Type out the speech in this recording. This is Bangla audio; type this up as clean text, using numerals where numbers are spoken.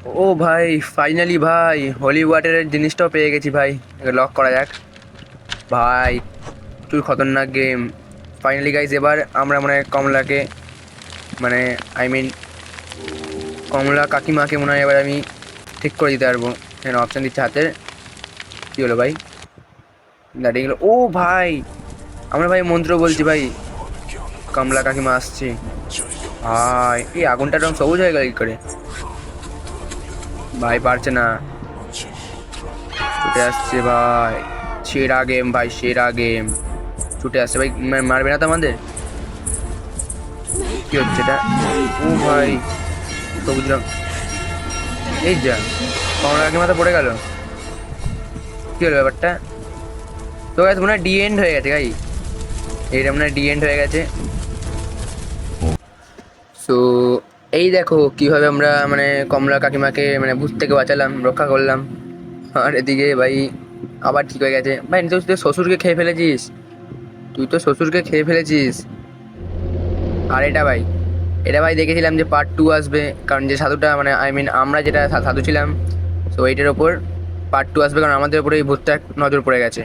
ও ভাই, ফাইনালি ভাই হোলি ওয়াটারের জিনিসটাও পেয়ে গেছি ভাই। লক করা যাক ভাই। তুই খতরনাক গেম। ফাইনালি গাইজ, এবার আমরা মানে কমলাকে, মানে আই মিন কমলা কাকিমাকে মনে হয় এবার আমি ঠিক করে দিতে পারবো। এখানে অপশন দিচ্ছে হাতের। কি হলো ভাই? দাঁড়িয়ে গেলো। ও ভাই, আমরা ভাই মন্ত্র বলছি ভাই, কমলা কাকিমা আসছে। ভাই এই আগুনটা রং সবুজ হয়ে গেল কি করে? ভাই পারছে না, ছুটে আসছে ভাই। সেরা গেম ভাই, সেরা গেম। ছুটে আসছে ভাই, মারবে না তো আমাদের? কি হচ্ছে এটা? ও ভাই, সবুজ রং। এই যা, কমলা কাকিমা তো পড়ে গেল। কি হলো ব্যাপারটা? তো গাইস মনে হয় ডি এন্ড হয়ে গেছে গাই। এইটা মনে হয় ডি এন্ড হয়ে গেছে। সো এই দেখো কিভাবে আমরা মানে কমলা কাকিমাকে মানে ভূত থেকে বাঁচালাম, রক্ষা করলাম। আর এদিকে ভাই আবার ঠিক হয়ে গেছে ভাই। তুই তো শ্বশুরকে খেয়ে ফেলেছিস, তুই তো শ্বশুরকে খেয়ে ফেলেছিস। আর এটা ভাই, এটা ভাই দেখেছিলাম যে পার্ট 2 আসবে, কারণ যে সাধুটা মানে আই মিন আমরা যেটা সাধু ছিলাম, তো এইটার ওপর পার্ট 2 আসবে, কারণ আমাদের উপরে এই ভূতটা নজর পড়ে গেছে।